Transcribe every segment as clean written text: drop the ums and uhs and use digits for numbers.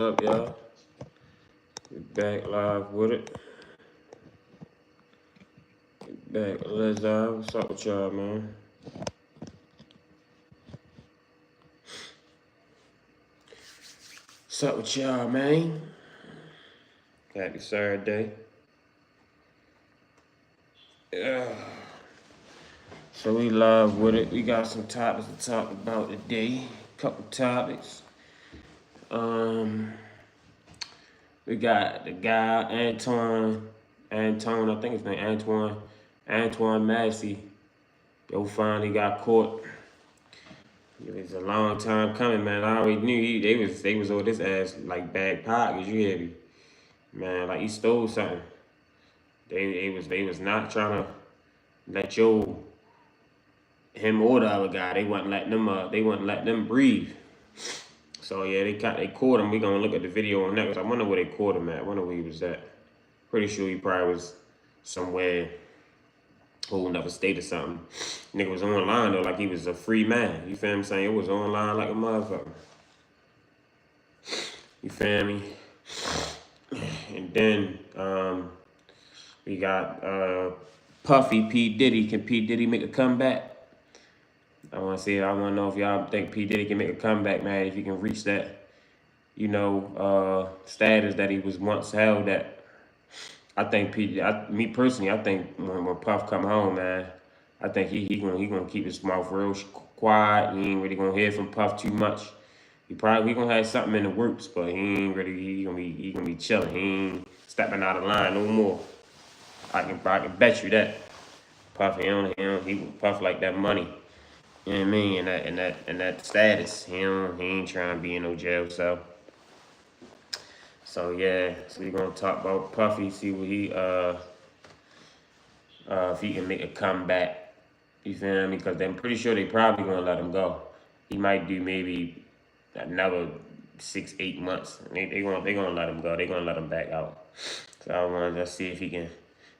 Up, y'all? We back live with it. Back live. What's up with y'all, man? What's up with y'all, man? Happy Saturday. Yeah. So we live with it. We got some topics to talk about today. Couple topics. We got the guy Antoine, I think his name Antoine Massey. Yo, finally got caught. It was a long time coming, man. I already knew they was on this ass like bad pockets. You hear me, man? Like he stole something. They was not trying to let him or the other guy. They wasn't letting them breathe. So yeah, they caught him. We gonna look at the video on that because I wonder where they caught him at. I wonder where he was at. Pretty sure he probably was somewhere holding up a state or something. Nigga was online though, like he was a free man. You feel what I'm saying? It was online like a motherfucker. You feel me? And then we got Puffy, P. Diddy. Can P. Diddy make a comeback? I want to know if y'all think P. Diddy can make a comeback, man. If he can reach that, status that he was once held at. I think me personally, I think when Puff come home, man, I think he gonna keep his mouth real quiet. He ain't really gonna hear from Puff too much. He gonna have something in the works, but he gonna be chilling. He ain't stepping out of line no more. I can bet you that. Puff he Puff like that money. You know what I mean? And that status. He ain't trying to be in no jail cell. So yeah, so we're gonna talk about Puffy, see what he if he can make a comeback. You feel me? Because I'm pretty sure they probably gonna let him go. He might do maybe another 6-8 months. They gonna let him go. They gonna let him back out. So I want to see if he can.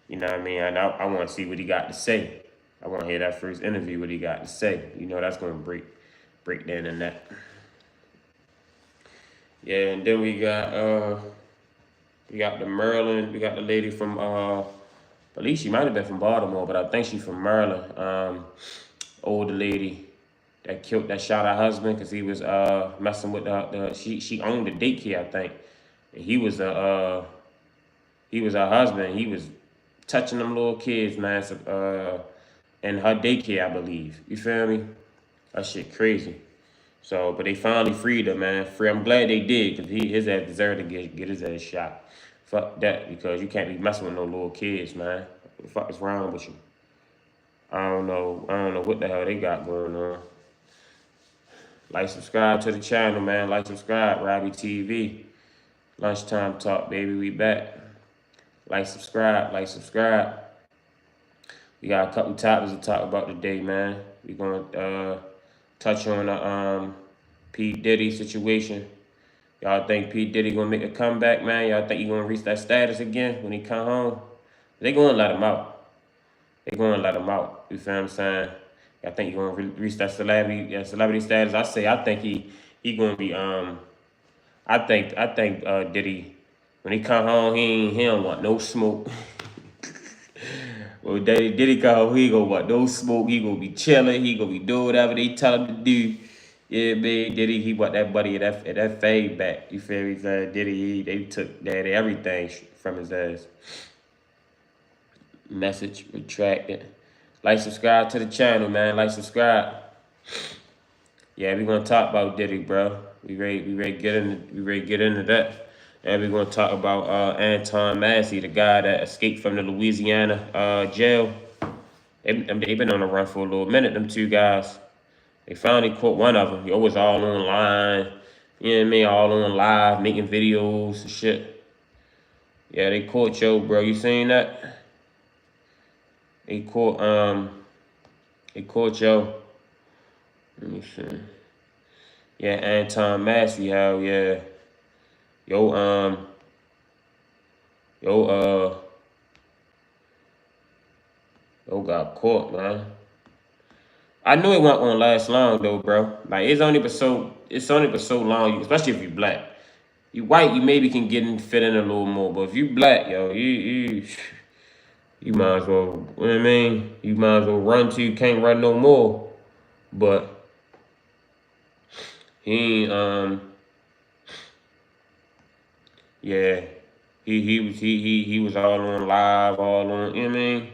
You know what I mean? I want to see what he got to say. I want to hear that first interview, what he got to say. That's gonna break the internet. Yeah, and then we got the Maryland. We got the lady from I believe she might have been from Baltimore, but I think she's from Maryland. Older lady that shot her husband because he was messing with she owned the daycare, I think. And he was her husband. He was touching them little kids, man. In her daycare, I believe. You feel me? That shit crazy. So, but they finally freed him, man. I'm glad they did, because his ass deserved to get his ass shot. Fuck that, because you can't be messing with no little kids, man. What the fuck is wrong with you? I don't know what the hell they got going on. Like, subscribe to the channel, man. Like, subscribe, Robbie TV. Lunchtime talk, baby. We back. Like, subscribe. We got a couple topics to talk about today, man. We gonna touch on the P. Diddy situation. Y'all think P. Diddy gonna make a comeback, man? Y'all think he gonna reach that status again when he come home? They gonna let him out. You feel what I'm saying? I think he gonna reach that celebrity status. I think he gonna be I think Diddy, when he come home, he don't want no smoke. Well, Diddy come home, he gonna want no smoke. He gonna be chilling. He gonna be doing whatever they tell him to do. Yeah, man, Diddy, he want that buddy at that fade back. You feel me? Diddy, they took everything from his ass. Message retracted. Like, subscribe to the channel, man. Like, subscribe. Yeah, we gonna talk about Diddy, bro. We ready to get into that. And we're gonna talk about Antonie Massey, the guy that escaped from the Louisiana jail. They been on the run for a little minute, them two guys. They finally caught one of them. He was all online, you know what I mean? All on live, making videos and shit. Yeah, they caught Joe, bro. You seen that? They caught Joe. Let me see. Yeah, Antonie Massey, hell yeah. Yo got caught, man. I knew it wasn't gonna last long though, bro. Like it's only for so long, especially if you black. You white, you maybe can fit in a little more. But if you black, yo, you might as well. You know what I mean? You might as well run till you can't run no more. But he ain't, yeah, he was all on live, all on. You know what I mean?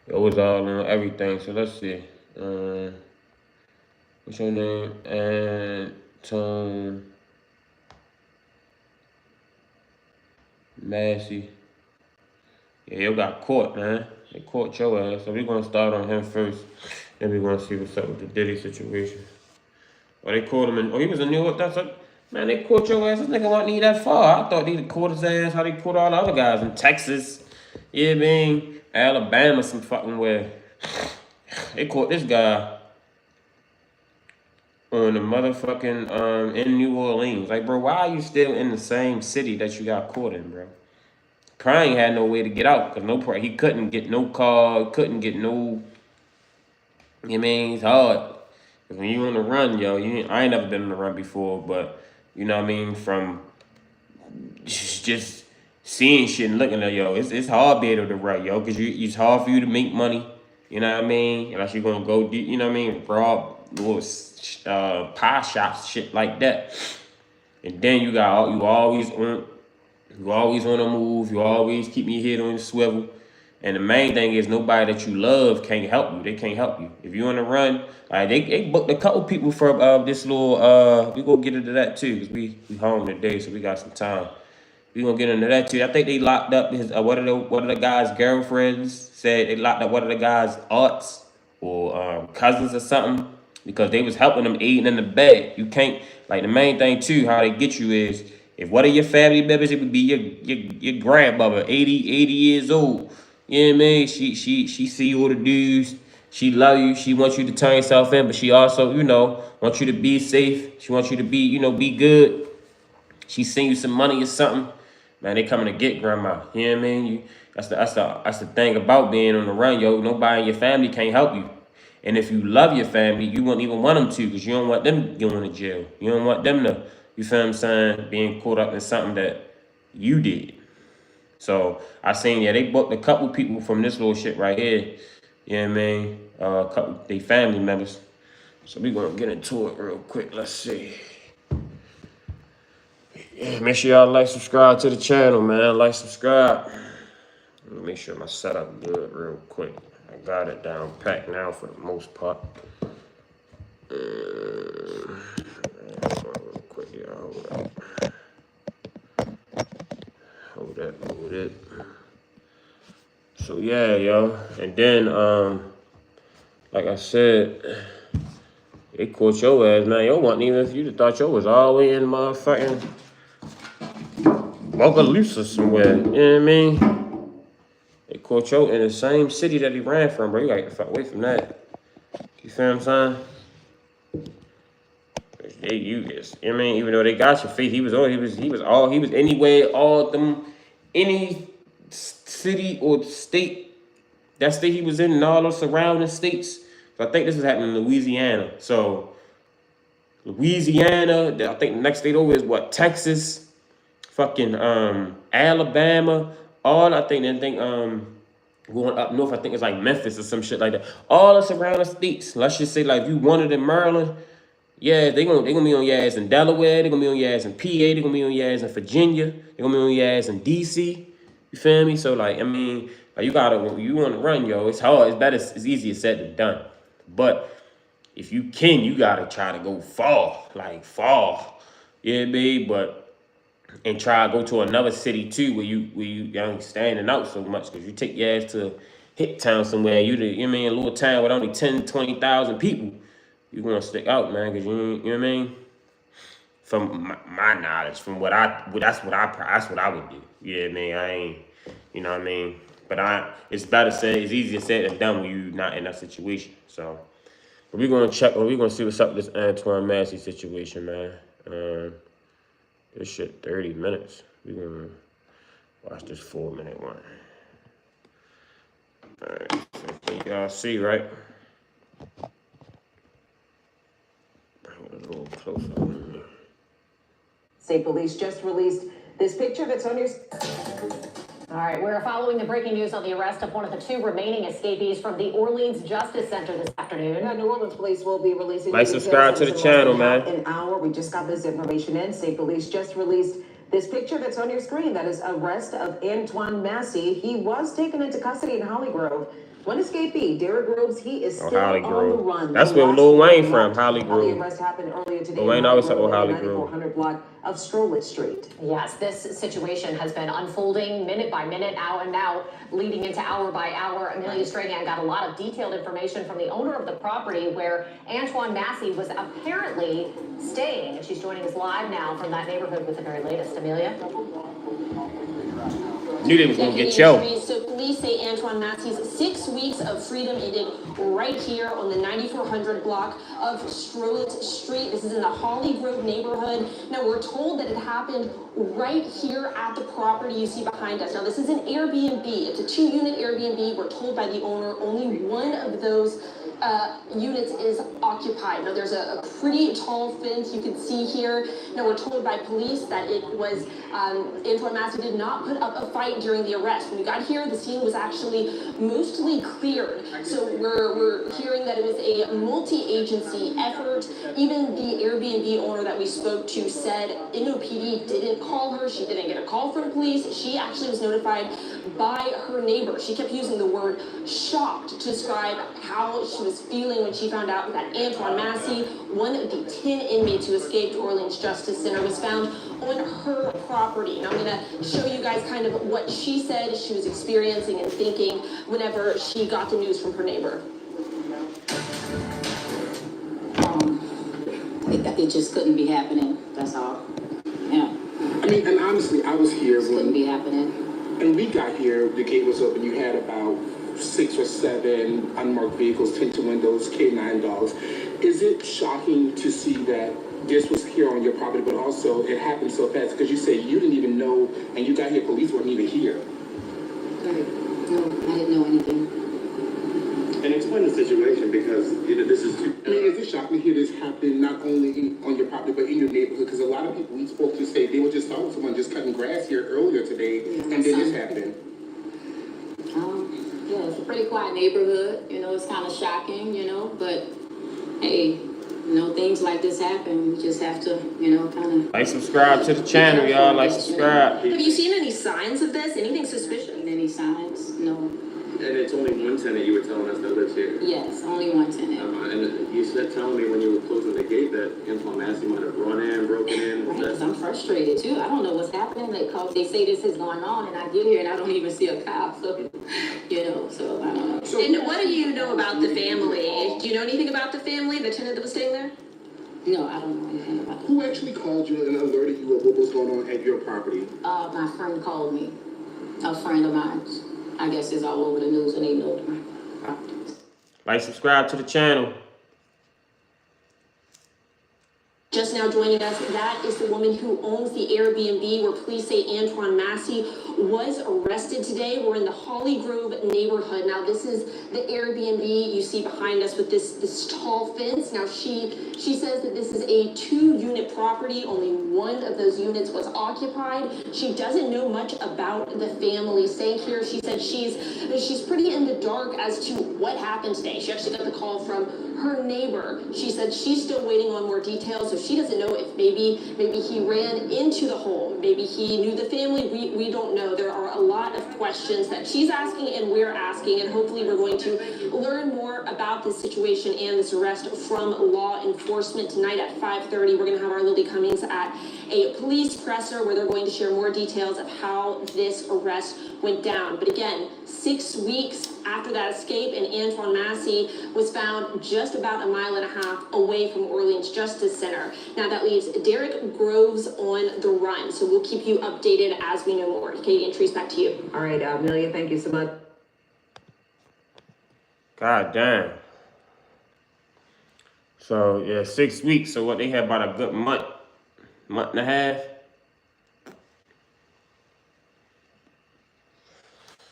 It was all on everything. So let's see. What's your name? Antonie Massey. Yeah, you got caught, man. They caught your ass. So we're gonna start on him first. Then we're gonna see what's up with the Diddy situation. Oh, they caught him in. Oh, he was in New York. That's like, man, they caught your ass. This nigga wasn't even that far. I thought they caught his ass. How they caught all the other guys in Texas? Yeah, man, Alabama, some fucking where. They caught this guy on the motherfucking in New Orleans. Like, bro, why are you still in the same city that you got caught in, bro? Probably ain't had no way to get out because he couldn't get no car, couldn't get no. You know what I mean? It's hard. When you on the run, yo, I ain't never been on the run before, but you know what I mean? From just seeing shit and looking at yo, it's hard being able to run, yo, because it's hard for you to make money. You know what I mean? Unless you're gonna go deep, you know what I mean? Rob little pie shops, shit like that. And then you always on the move. You always keep your head on the swivel. And the main thing is nobody that you love can't help you. They can't help you. If you're on the run, like they booked a couple people for this little we gonna get into that too, because we home today, so we got some time. We gonna get into that too. I think they locked up his one of the guy's girlfriends said they locked up one of the guy's aunts or cousins or something because they was helping them aiding in the bed. You can't like the main thing too, how they get you is if one of your family members, it would be your grandmother, 80 years old. You know what I mean? She see all the dudes. She love you. She wants you to turn yourself in, but she also, wants you to be safe. She wants you to be good. She send you some money or something. Man, they coming to get grandma. You know what I mean? That's the thing about being on the run, yo. Nobody in your family can't help you. And if you love your family, you wouldn't even want them to because you don't want them going to jail. You don't want them to, you feel what I'm saying, being caught up in something that you did. So I seen, yeah, they booked a couple people from this little shit right here. You know what I mean? A couple, they family members. So we gonna get into it real quick. Let's see. Yeah, make sure y'all like, subscribe to the channel, man. Like, subscribe. Let me make sure my setup good real quick. I got it down packed now for the most part. Real quick, y'all. Hold it. So yeah, yo. And then like I said, they caught your ass, man. Yo wasn't even if you thought yo was all the way in motherfucking Bogalusa somewhere. You know what I mean? They caught yo in the same city that he ran from, bro. You gotta get the fuck away from that. You feel what I'm saying? You know what I mean? Even though they got your feet, he was anywhere, all them, any city or state, that state he was in and all those surrounding states. So I think this is happening in Louisiana. So Louisiana, I think the next state over is what, Texas, fucking Alabama, all I think going up north, I think it's like Memphis or some shit like that. All the surrounding states. Let's just say like if you wanted in Maryland, yeah, they gonna be on your ass in Delaware, they gonna be on your ass in PA, they gonna be on your ass in Virginia, they gonna be on your ass in DC. You feel me? So like, I mean, like you wanna run, yo, it's hard, it's better, it's easier said than done. But if you can, you gotta try to go far. Yeah, babe, and try to go to another city too where you ain't standing out so much because you take your ass to a hit town somewhere, you know what I mean, a little town with only 10, 20,000 people. You gonna stick out, man, because you know what I mean? From my knowledge, that's what I would do. You know what I mean? I ain't, you know what I mean? But it's better said, it's easier said than done when you not in that situation. So, but we're gonna see what's up with this Antonie Massey situation, man. This shit 30 minutes. We gonna watch this 4-minute one. All right, so y'all see, right? Bring it a little closer. State police just released this picture that's on your... All right, we're following the breaking news on the arrest of one of the two remaining escapees from the Orleans Justice Center this afternoon. Yeah, New Orleans police will be releasing... Like, subscribe to the channel, man. An hour. We just got this information in. State police just released this picture that's on your screen. That is arrest of Antonie Massey. He was taken into custody in Holly Grove. One escapee, Derek Groves, he is still on the run. That's where Lil Wayne from, Holly Grove. The arrest happened earlier today. Lil Wayne always talk about Holly Grove. 9400 block of Strollett Street. Yes, this situation has been unfolding minute by minute, hour and now leading into hour by hour. Amelia Strahan got a lot of detailed information from the owner of the property where Antonie Massey was apparently staying. She's joining us live now from that neighborhood with the very latest. Amelia? Knew they was gonna get yo. So police say Antonie Massey's 6 weeks of freedom ended right here on the 9400 block of Strollett Street. This is in the Holly Grove neighborhood. Now we're told that it happened right here at the property you see behind us. Now this is an Airbnb. It's a 2-unit Airbnb. We're told by the owner only one of those units is occupied. Now there's a pretty tall fence you can see here. Now we're told by police that it was Antonie Massey did not put up a fight during the arrest. When we got here, the scene was actually mostly cleared. So we're hearing that it was a multi-agency effort. Even the Airbnb owner that we spoke to said NOPD didn't call her. She didn't get a call from police. She actually was notified by her neighbor. She kept using the word shocked to describe how she was feeling when she found out that Antonie Massey, one of the 10 inmates who escaped Orleans Justice Center, was found on her property. Now I'm going to show you guys kind of what she said she was experiencing and thinking whenever she got the news from her neighbor. It just couldn't be happening, that's all. Yeah. I mean, and honestly, I was here It couldn't be happening. and we got here, the gate was open, you had about 6 or 7 unmarked vehicles, tinted windows, K9 dogs. Is it shocking to see that this was here on your property, but also it happened so fast? Because you say you didn't even know, and you got here, police weren't even here. Right. No, I didn't know anything. And explain the situation, because this is... I mean, is it shocking to hear this happen not only on your property, but in your neighborhood? Because a lot of people we spoke to say they were just talking to someone just cutting grass here earlier today, and then this happened. Yeah, it's a pretty quiet neighborhood, it's kind of shocking, but hey, things like this happen. We just have to, kind of... Like, subscribe to the channel, y'all. Like, subscribe. Have you seen any signs of this? Anything suspicious? Any signs? No. And it's only one tenant you were telling us that lives here. Yes, only one tenant. And you said telling me when you were closing the gate that Antonie Massey might have run in, broken in. Right, because I'm frustrated too. I don't know what's happening. They say this is going on, and I get here and I don't even see a cop. So, so I don't know. And what do you know about the family? Do you know anything about the family, the tenant that was staying there? No, I don't know anything about that. Who actually called you and alerted you of what was going on at your property? My friend called me. A friend of mine. I guess it's all over the news and they know my property. Like, subscribe to the channel. Just now joining us, that is the woman who owns the Airbnb where police say Antonie Massey was arrested today. We're in the Holly Grove neighborhood. Now this is the Airbnb you see behind us with this tall fence. Now she says that this is a 2-unit property. Only one of those units was occupied. She doesn't know much about the family staying here. She said she's pretty in the dark as to what happened today. She actually got the call from her neighbor. She said she's still waiting on more details, so she doesn't know if maybe he ran into the home, maybe he knew the family. We don't know. There are a lot of questions that she's asking and we're asking, and hopefully we're going to learn more about this situation and this arrest from law enforcement tonight at 5:30. We're going to have our Lily Cummings at a police presser where they're going to share more details of how this arrest went down. But again, 6 weeks after that escape, and Antonie Massey was found just about a mile and a half away from Orleans Justice Center. Now that leaves Derek Groves on the run, so we'll keep you updated as we know more. Katie and Treese, back to you. All right, Amelia, thank you so much. God damn. So, yeah, 6 weeks. So, what, they had about a good month and a half?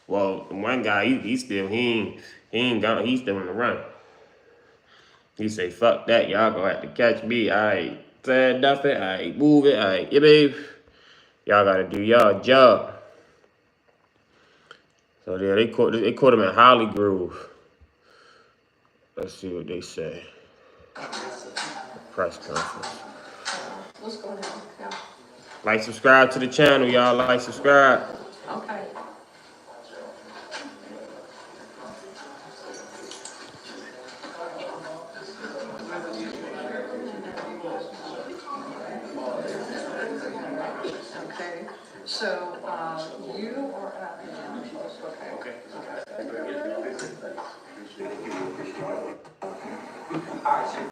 Well, one guy, he's still on the run. He say, fuck that, y'all gonna have to catch me. Saying nothing. All right, move it. All right, you babe. Y'all gotta do y'all job. So yeah, they caught him in Holly Grove. Let's see what they say. Press conference. What's going on? Yeah. Like, subscribe to the channel, y'all. Like, subscribe. Okay. Okay. So you are at okay.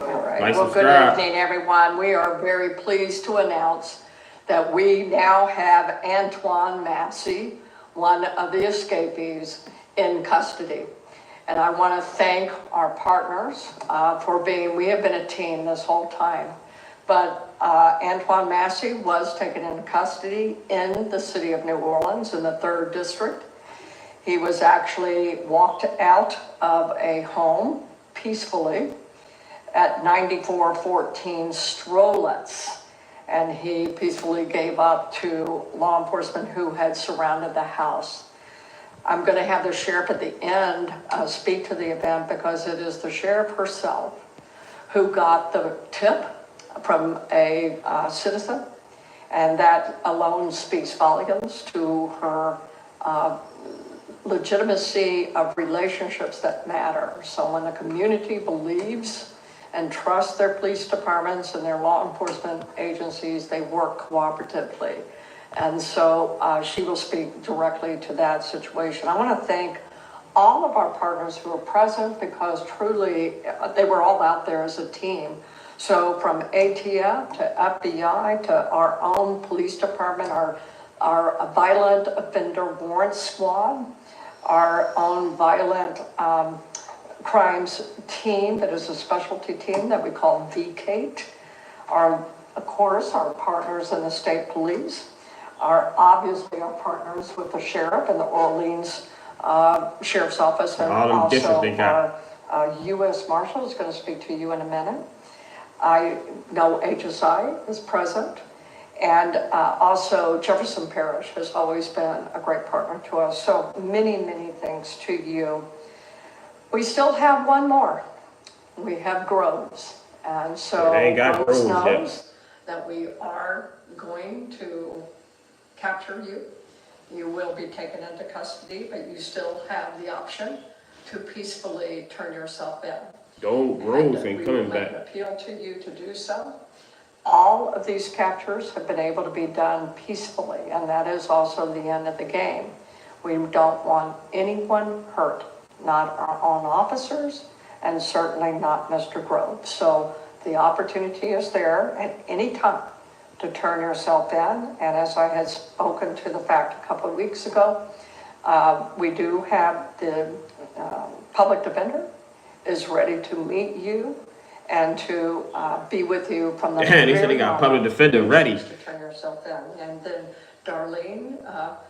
All right. Like, Well, good subscribe. evening, everyone. We are very pleased to announce that we now have Antoine Massey, one of the escapees, in custody. And I want to thank our partners we have been a team this whole time. But Antoine Massey was taken into custody in the city of New Orleans in the 3rd District. He was actually walked out of a home peacefully at 9414 Strolitz, and he peacefully gave up to law enforcement who had surrounded the house. I'm going to have the sheriff at the end speak to the event because it is the sheriff herself who got the tip from a citizen, and that alone speaks volumes to her legitimacy of relationships that matter. So when the community believes and trusts their police departments and their law enforcement agencies, they work cooperatively. And so she will speak directly to that situation. I want to thank all of our partners who are present because truly they were all out there as a team. So from ATF to FBI to our own police department, our violent offender warrant squad, our own violent crimes team that is a specialty team that we call VCATE, of course, our partners in the state police, obviously our partners with the sheriff and the Orleans Sheriff's Office, and also our U.S. Marshal is going to speak to you in a minute. I know HSI is present, and also Jefferson Parish has always been a great partner to us. So many, many thanks to you. We still have one more. We have Groves, and so Groves knows that we are going to capture you. You will be taken into custody, but you still have the option to peacefully turn yourself in. Groves ain't coming back. We will make an appeal to you to do so. All of these captures have been able to be done peacefully, and that is also the end of the game. We don't want anyone hurt, not our own officers, and certainly not Mr. Groves. So the opportunity is there at any time to turn yourself in. And as I had spoken to the fact a couple of weeks ago, we do have the public defender is ready to meet you and to be with you from the they said they got public defender ready to turn yourself in. And then Darlene,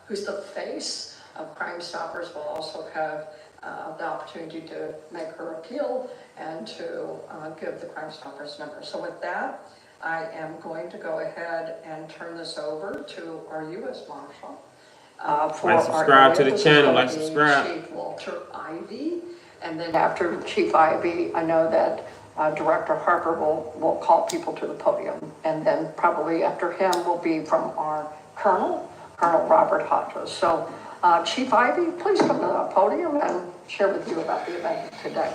who's the face of Crime Stoppers, will also have the opportunity to make her appeal and to give the Crime Stoppers number. So with that, I am going to go ahead and turn this over to our U.S. Marshal. Subscribe to the channel, like, subscribe. Chief Walter Ivy, and then after Chief Ivy, I know that Director Harper will call people to the podium, and then probably after him will be from our Colonel Robert Hodges. So Chief Ivy, please come to the podium and share with you about the event today.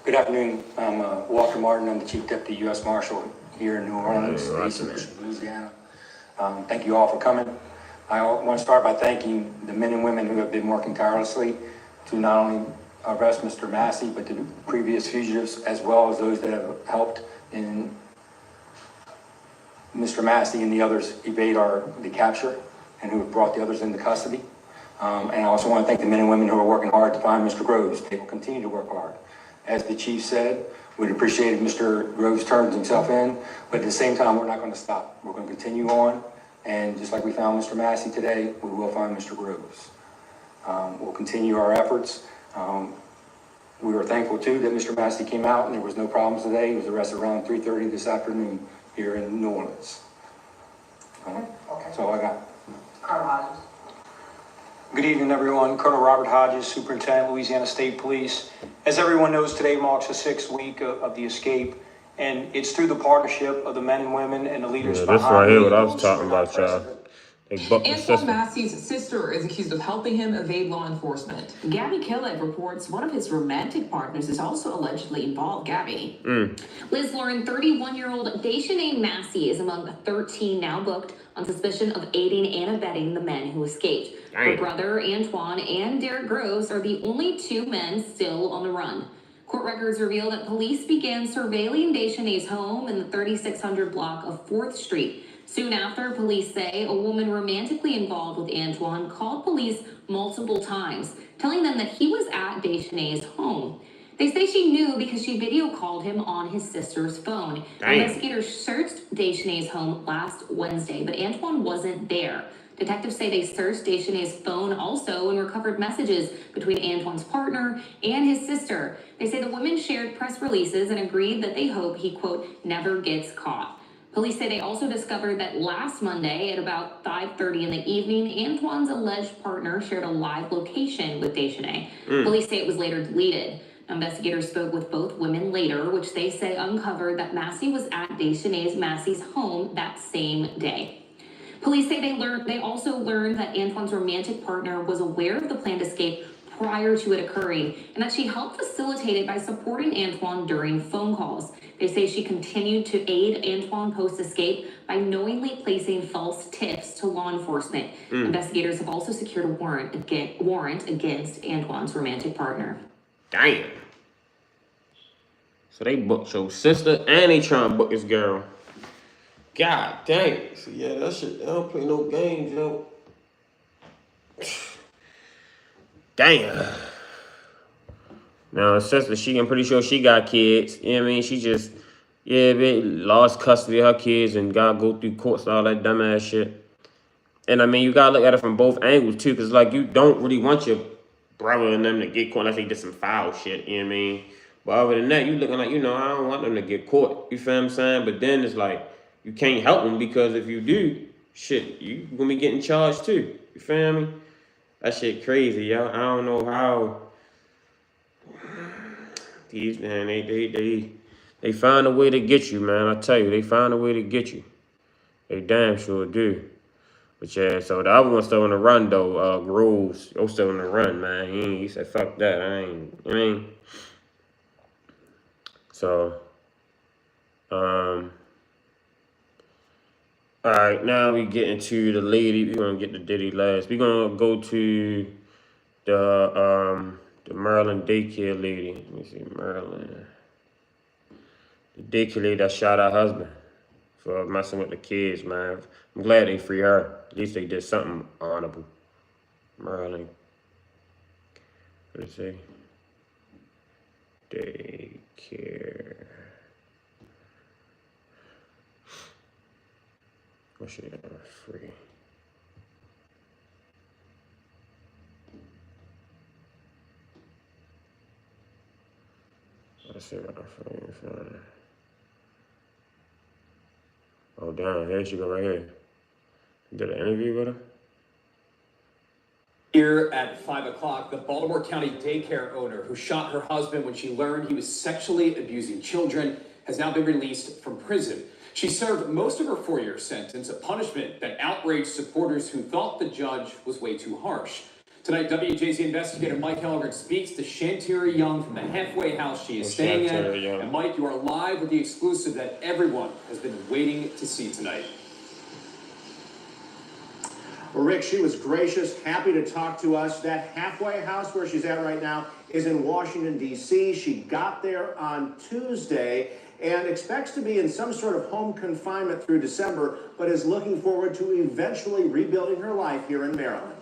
Good afternoon. I'm Walter Martin. I'm the Chief Deputy U.S. Marshal here in New Orleans, Louisiana. Thank you all for coming. I want to start by thanking the men and women who have been working tirelessly to not only arrest Mr. Massey, but the previous fugitives, as well as those that have helped in Mr. Massey and the others evade the capture and who have brought the others into custody. And I also want to thank the men and women who are working hard to find Mr. Groves. They will continue to work hard. As the chief said, we'd appreciate if Mr. Groves turns himself in, but at the same time, we're not going to stop. We're going to continue on, and just like we found Mr. Massey today, we will find Mr. Groves. We'll continue our efforts. We were thankful too that Mr. Massey came out and there was no problems today. He was arrested around 3:30 this afternoon here in New Orleans. That's all I got. Colonel Hodges. Good evening, everyone. Colonel Robert Hodges, Superintendent, Louisiana State Police. As everyone knows, today marks the 6th week of the escape, and it's through the partnership of the men and women and the leaders This behind right here, it. what I was talking about, y'all. They bucked the Antoine system. Massey's sister is accused of helping him evade law enforcement. Gabby Killett reports one of his romantic partners is also allegedly involved. Gabby. Liz Lauren, 31-year-old Daycare Massey is among 13 now booked on suspicion of aiding and abetting the men who escaped. Her brother, Antoine, and Derek Groves are the only 2 men still on the run. Court records reveal that police began surveilling Daycare's home in the 3600 block of 4th Street. Soon after, police say a woman romantically involved with Antoine called police multiple times, telling them that he was at Daycare's home. They say she knew because she video called him on his sister's phone. Investigators searched Daycare's home last Wednesday, but Antoine wasn't there. Detectives say they searched Daycare's phone also and recovered messages between Antoine's partner and his sister. They say the women shared press releases and agreed that they hope he, quote, never gets caught. Police say they also discovered that last Monday at about 5:30 in the evening, Antoine's alleged partner shared a live location with Daycare. Police say it was later deleted. Investigators spoke with both women later, which they say uncovered that Massey was at Daycare Massey's home that same day. Police say they also learned that Antoine's romantic partner was aware of the planned escape prior to it occurring, and that she helped facilitate it by supporting Antoine during phone calls. They say she continued to aid Antoine post-escape by knowingly placing false tips to law enforcement. Investigators have also secured a warrant against Antoine's romantic partner. Damn. So they booked your sister and they trying to book this girl. God dang. So yeah, that shit, I don't play no games, yo. Damn. Now, her sister, I'm pretty sure she got kids. You know what I mean? She just, lost custody of her kids and gotta go through courts and all that dumbass shit. And I mean, you gotta look at it from both angles too, because like you don't really want your brother and them to get caught unless they did some foul shit, you know what I mean? But other than that, you looking like, I don't want them to get caught. You feel what I'm saying? But then it's like, you can't help them because if you do, shit, you gonna be getting charged too. You feel me? That shit crazy, yo. I don't know how these man they find a way to get you, man. I tell you, they find a way to get you. They damn sure do. But yeah, so the other one's still on the run though. Groves, you're still on the run, man. He said, fuck that. I mean. So, all right, now we get into the lady. We're gonna get to Diddy last. We're gonna go to the Maryland daycare lady. Let me see, Maryland. The daycare lady that shot her husband for messing with the kids, man. I'm glad they free her. At least they did something honorable. Maryland. What did it say? Daycare. What should I free? Let's see what I'm free. Oh damn, here she go right here. You did an interview with her? Here at 5 o'clock, the Baltimore County daycare owner who shot her husband when she learned he was sexually abusing children has now been released from prison. She served most of her 4-year sentence, a punishment that outraged supporters who thought the judge was way too harsh. Tonight, WJZ investigator Mike Hellerman speaks to Shantira Young from the halfway house she is staying at. And Mike, you are live with the exclusive that everyone has been waiting to see tonight. Well, Rick, she was gracious, happy to talk to us. That halfway house where she's at right now is in Washington, D.C. She got there on Tuesday and expects to be in some sort of home confinement through December, but is looking forward to eventually rebuilding her life here in Maryland.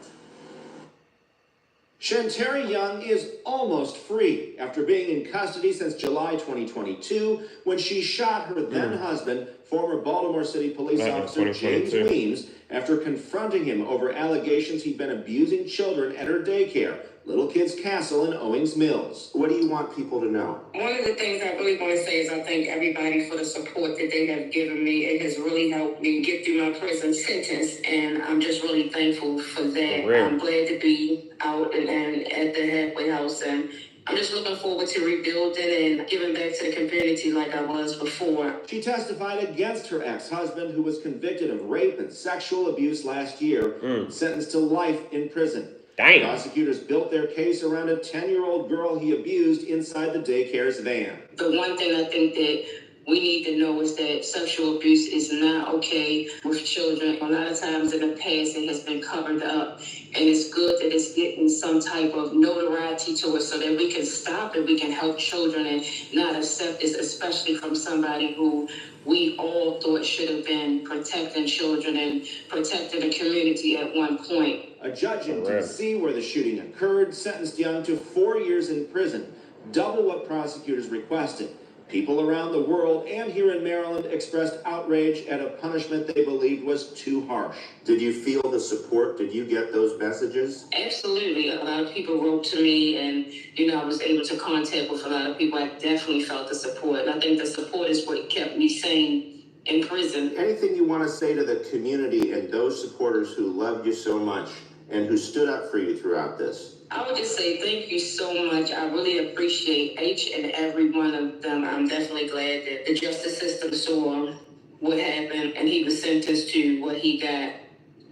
Shantira Young is almost free after being in custody since July 2022 when she shot her then-husband former Baltimore City police officer James Weems after confronting him over allegations he'd been abusing children at her daycare, Little Kids Castle in Owings Mills. What do you want people to know? One of the things I really want to say is I thank everybody for the support that they have given me. It has really helped me get through my prison sentence, and I'm just really thankful for that. I'm glad to be out and at the halfway house, and I'm just looking forward to rebuilding and giving back to the community like I was before. She testified against her ex-husband, who was convicted of rape and sexual abuse last year, sentenced to life in prison. Damn. Prosecutors built their case around a 10-year-old girl he abused inside the daycare's van. The one thing I think that we need to know is that sexual abuse is not okay with children. A lot of times in the past, it has been covered up. And it's good that it's getting some type of notoriety to it so that we can stop it. We can help children and not accept this, especially from somebody who we all thought should have been protecting children and protecting the community at one point. A judge in D.C., where the shooting occurred, sentenced Young to 4 years in prison, double what prosecutors requested. People around the world and here in Maryland expressed outrage at a punishment they believed was too harsh. Did you feel the support? Did you get those messages? Absolutely. A lot of people wrote to me, and, I was able to contact with a lot of people. I definitely felt the support. And I think the support is what kept me sane in prison. Anything you want to say to the community and those supporters who loved you so much and who stood up for you throughout this? I would just say thank you so much. I really appreciate each and every one of them. I'm definitely glad that the justice system saw what happened and he was sentenced to what he got,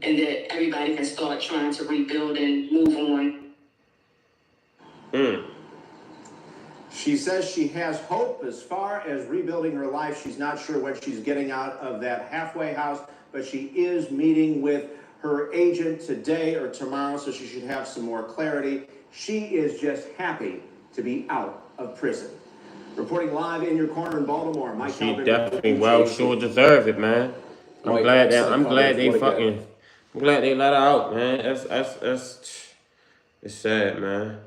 and that everybody can start trying to rebuild and move on. She says she has hope as far as rebuilding her life. She's not sure what she's getting out of that halfway house, but she is meeting with her agent today or tomorrow, so she should have some more clarity. She is just happy to be out of prison. Reporting live in your corner in Baltimore, Mike. She definitely sure deserve it, man. I'm glad they let her out, man. It's sad, man.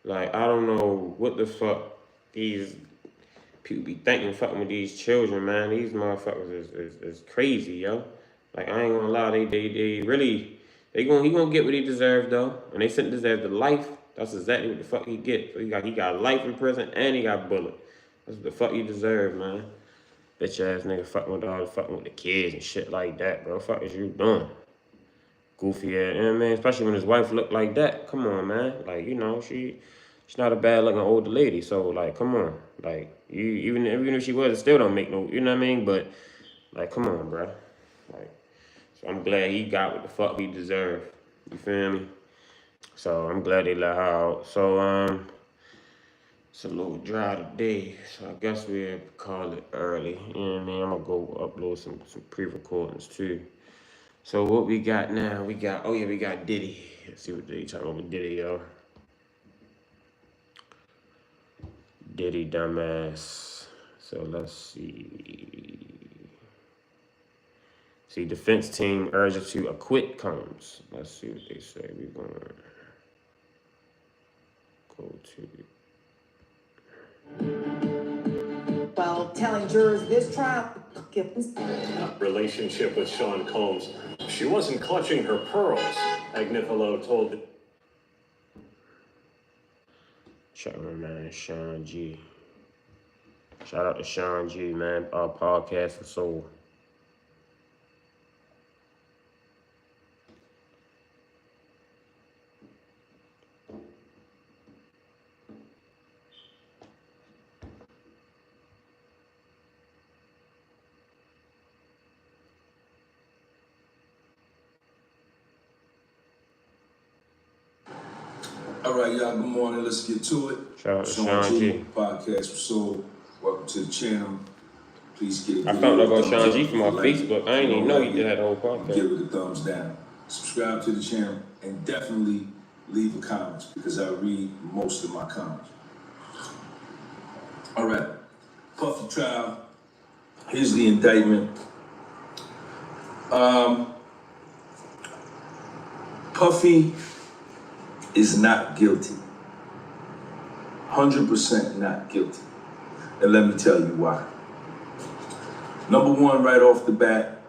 Like, I don't know what the fuck these people be thinking fucking with these children, man. These motherfuckers is crazy, yo. Like, I ain't gonna lie, he gonna get what he deserves, though. And they said deserve the life. That's exactly what the fuck he get. So he got life in prison and he got bullet. That's what the fuck he deserve, man. Bitch ass nigga fucking with the kids and shit like that, bro. Fuck is you doing? Goofy ass, you know what I mean? Especially when his wife look like that. Come on, man. Like, she's not a bad looking older lady. So, like, come on. Like, even if she was, it still don't make no, you know what I mean? But, like, come on, bro. Like, so I'm glad he got what the fuck he deserved. You feel me? So I'm glad they let her out. So it's a little dry today. So I guess we'll call it early. You know what I mean? I'm gonna go upload some pre-recordings too. So what we got now? We got Diddy. Let's see what they talking about with Diddy, yo. Diddy dumbass. So let's see. See, defense team urges to acquit Combs. Let's see what they say. We're going to go to... While telling jurors this trial... Relationship with Sean Combs. She wasn't clutching her pearls, Agnifilo told... Shout out, man, Sean G. Shout out to Sean G, man. Our podcast for soul. All right, y'all, good morning. Let's get to it. Shout out to Sean G. Podcast for Soul. Welcome to the channel. Please get a I found out about Sean G from my Facebook. I didn't even know he did that whole podcast. Give it a thumbs down. Subscribe to the channel and definitely leave a comment because I read most of my comments. All right. Puffy trial. Here's the indictment. Puffy is not guilty. 100% not guilty. And let me tell you why. Number one, right off the bat,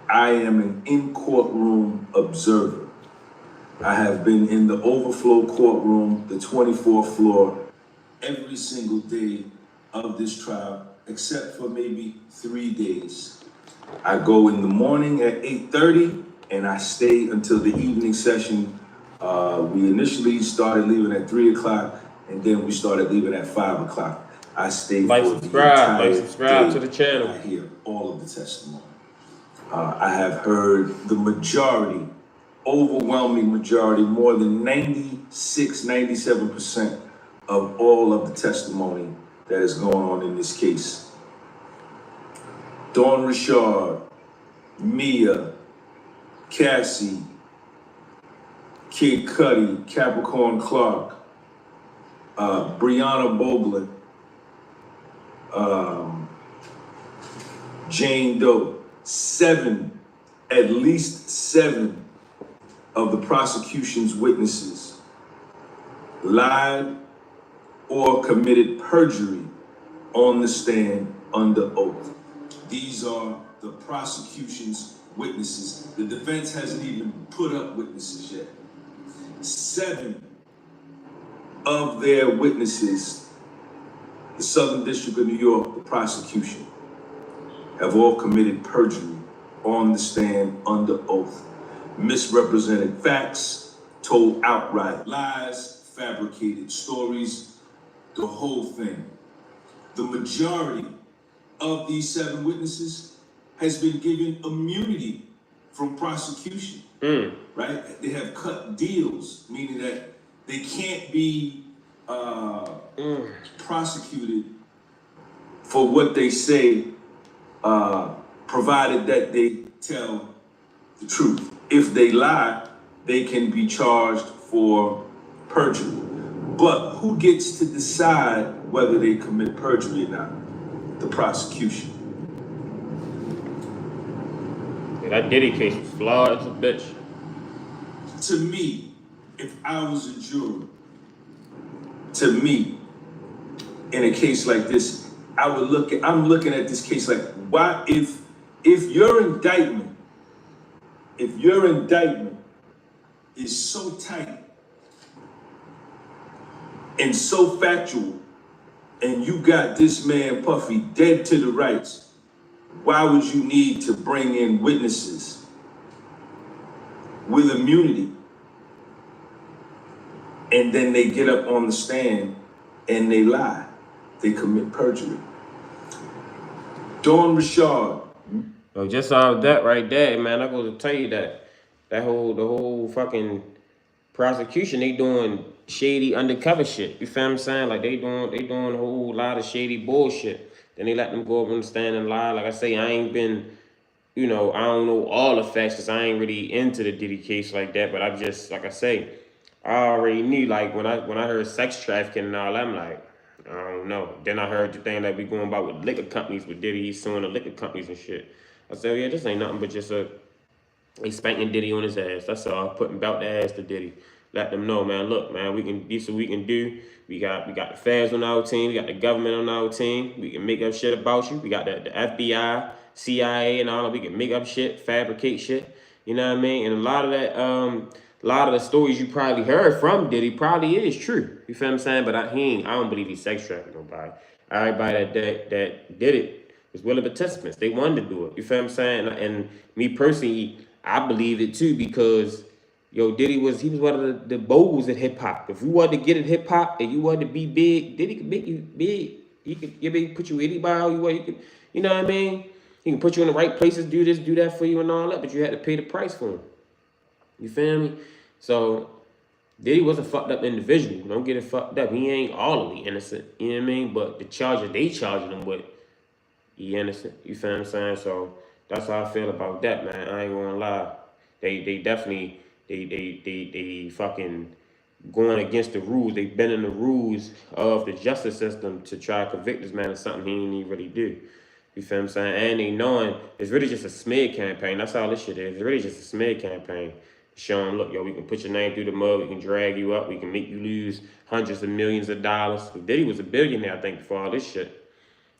I am an in-courtroom observer. I have been in the overflow courtroom, the 24th floor, every single day of this trial, except for maybe 3 days. I go in the morning at 8:30 and I stay until the evening session. We initially started leaving at 3 o'clock and then we started leaving at 5 o'clock. I stay for the entire subscribe to day. the channel. I hear all of the testimony. I have heard the majority, overwhelming majority, more than 96, 97% of all of the testimony that is going on in this case. Dawn Richard, Mia, Cassie, Kid Cudi, Capricorn Clark, Brianna Boglin, Jane Doe, at least seven of the prosecution's witnesses lied or committed perjury on the stand under oath. These are the prosecution's witnesses. The defense hasn't even put up witnesses yet. 7 of their witnesses, the Southern District of New York, the prosecution, have all committed perjury on the stand under oath, misrepresented facts, told outright lies, fabricated stories, the whole thing. The majority of these 7 witnesses has been given immunity from prosecution, right? They have cut deals, meaning that they can't be prosecuted for what they say, provided that they tell the truth. If they lie, they can be charged for perjury. But who gets to decide whether they commit perjury or not? The prosecution. Yeah, that Diddy case was flawed as a bitch. To me, if I was a juror, to me, in a case like this, I'm looking at this case like, why, if your indictment is so tight and so factual, and you got this man Puffy dead to the rights, why would you need to bring in witnesses with immunity? And then they get up on the stand and they lie. They commit perjury. Dawn Richard. So just off that right there, man, I'm gonna tell you that the whole fucking prosecution, they doing shady undercover shit. You feel what I'm saying? Like they doing a whole lot of shady bullshit. Then they let them go up on the stand and lie. Like I say, I ain't been, I don't know all the facts because I ain't really into the Diddy case like that. But I've just, like I say, I already knew, like when I heard sex trafficking and all that, I'm like, I don't know. Then I heard the thing that we going about with liquor companies with Diddy. He's suing the liquor companies and shit. I said, yeah, this ain't nothing but just they spanking Diddy on his ass. That's all. Putting belt the ass to Diddy. Let them know, man. Look, man, this is what we can do. We got the feds on our team. We got the government on our team. We can make up shit about you. We got the FBI, CIA, and all that. We can make up shit, fabricate shit. You know what I mean? And a lot of that, a lot of the stories you probably heard from Diddy probably is true. You feel what I'm saying? But I don't believe he's sex trafficking nobody. Everybody that did it was willing participants. They wanted to do it. You feel what I'm saying? And me personally, I believe it too because Diddy was one of the moguls in hip hop. If you wanted to get in hip hop and you wanted to be big, Diddy could make you big. He could put you anybody you want. You know what I mean? He can put you in the right places, do this, do that for you and all that, but you had to pay the price for him. You feel me? So Diddy was a fucked up individual. Don't get it fucked up. He ain't all the way innocent. You know what I mean? But the charges they charging him with, he innocent. You feel what I'm saying? So that's how I feel about that, man. I ain't gonna lie. They definitely they fucking going against the rules. They bending the rules of the justice system to try to convict this man of something he didn't even really do. You feel what I'm saying? And they knowing it's really just a smear campaign. That's all this shit is. It's really just a smear campaign. Showing, look, we can put your name through the mud. We can drag you up. We can make you lose hundreds of millions of dollars. Diddy was a billionaire, I think, before all this shit.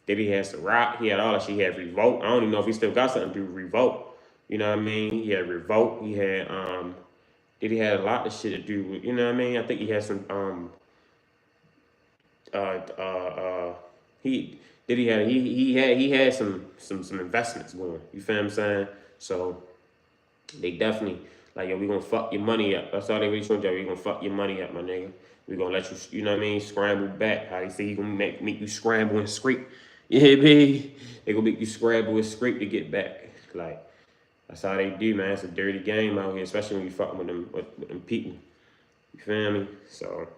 Diddy had Ciroc, he had all that shit. He had Revolt. I don't even know if he still got something to do with Revolt. You know what I mean? He had Revolt. He had Diddy had a lot of shit to do with, you know what I mean? I think he had some he had some investments going. You feel what I'm saying? So they definitely like, yo, we gonna fuck your money up. That's all they really trying to do. We gonna fuck your money up, my nigga. We gonna let you, you know what I mean, scramble back. How you say he gonna make you scramble and scrape. Yeah, baby. They gonna make you scramble and scrape to get back. Like, that's how they do, man. It's a dirty game out here, especially when you fucking with them people. You feel me? So,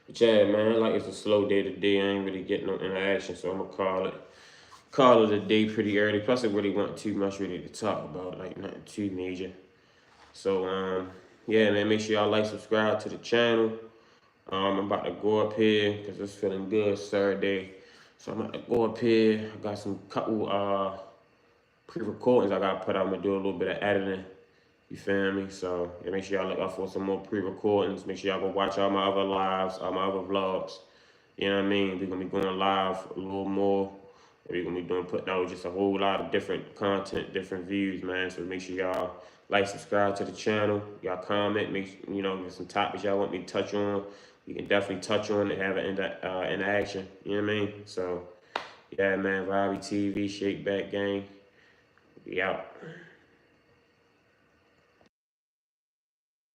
but yeah, man, like it's a slow day today. I ain't really getting no interaction, so I'm gonna call it a day pretty early. Plus, it really wasn't too much really to talk about, like nothing too major. So, yeah, man, make sure y'all like, subscribe to the channel. I'm about to go up here because it's feeling good Saturday. So I'm about to go up here. I got some couple pre-recordings I gotta put out. I'm gonna do a little bit of editing. You feel me? So yeah, make sure y'all look out for some more pre-recordings. Make sure y'all go watch all my other lives, all my other vlogs. You know what I mean? We're gonna be going live a little more. We're gonna be putting out just a whole lot of different content, different views, man. So make sure y'all like, subscribe to the channel. Y'all comment, there's some topics y'all want me to touch on. We can definitely touch on and have an interaction. You know what I mean? So yeah, man, Robbie TV, Shake Back Gang. We out.